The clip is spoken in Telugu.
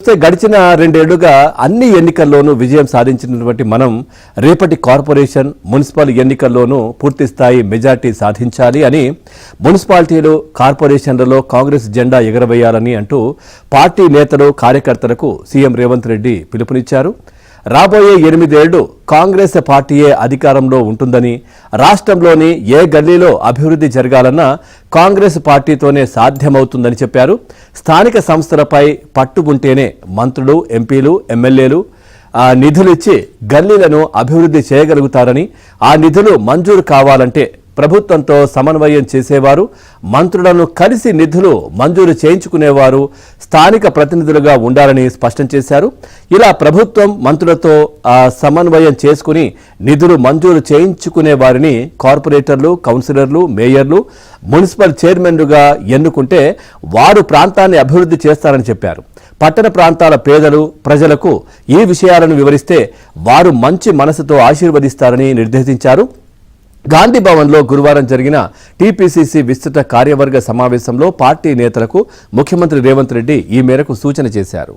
చూస్తే గడిచిన 2 ఏళ్లుగా అన్ని ఎన్నికల్లోనూ విజయం సాధించినటువంటి మనం రేపటి కార్పొరేషన్ మున్సిపల్ ఎన్నికల్లోనూ పూర్తి స్థాయి మెజార్టీ సాధించాలి అని మున్సిపాలిటీలు కార్పొరేషన్లలో కాంగ్రెస్ జెండా ఎగరవేయాలని అంటూ పార్టీ నేతలు కార్యకర్తలకు సీఎం రేవంత్ రెడ్డి పిలుపునిచ్చారు. రాబోయే 8 ఏళ్లు కాంగ్రెస్ పార్టీయే అధికారంలో ఉంటుందని, రాష్ట్రంలోని ఏ గల్లీలో అభివృద్ధి జరగాలన్నా కాంగ్రెస్ పార్టీతోనే సాధ్యమవుతుందని చెప్పారు. స్థానిక సంస్థలపై పట్టు ఉంటేనే మంత్రులు, ఎంపీలు, ఎమ్మెల్యేలు నిధులిచ్చి గల్లీలను అభివృద్ధి చేయగలుగుతారని, ఆ నిధులు మంజూరు కావాలంటే ప్రభుత్వంతో సమన్వయం చేసేవారు, మంత్రులను కలిసి నిధులు మంజూరు చేయించుకునేవారు స్థానిక ప్రతినిధులుగా ఉండాలని స్పష్టం చేశారు. ఇలా ప్రభుత్వం మంత్రులతో సమన్వయం చేసుకుని నిధులు మంజూరు చేయించుకునే వారిని కార్పొరేటర్లు, కౌన్సిలర్లు, మేయర్లు, మున్సిపల్ చైర్మన్లుగా ఎన్నుకుంటే వారు ప్రాంతాన్ని అభివృద్ధి చేస్తారని చెప్పారు. పట్టణ ప్రాంతాల పేదలు, ప్రజలకు ఈ విషయాలను వివరిస్తే వారు మంచి మనసుతో ఆశీర్వదిస్తారని నిర్దేశించారు. గాంధీ భవన్లో గురువారం జరిగిన టీపీసీసీ విస్తృత కార్యవర్గ సమావేశంలో పార్టీ నేతలకు ముఖ్యమంత్రి రేవంత్ రెడ్డి ఈ మేరకు సూచన చేశారు.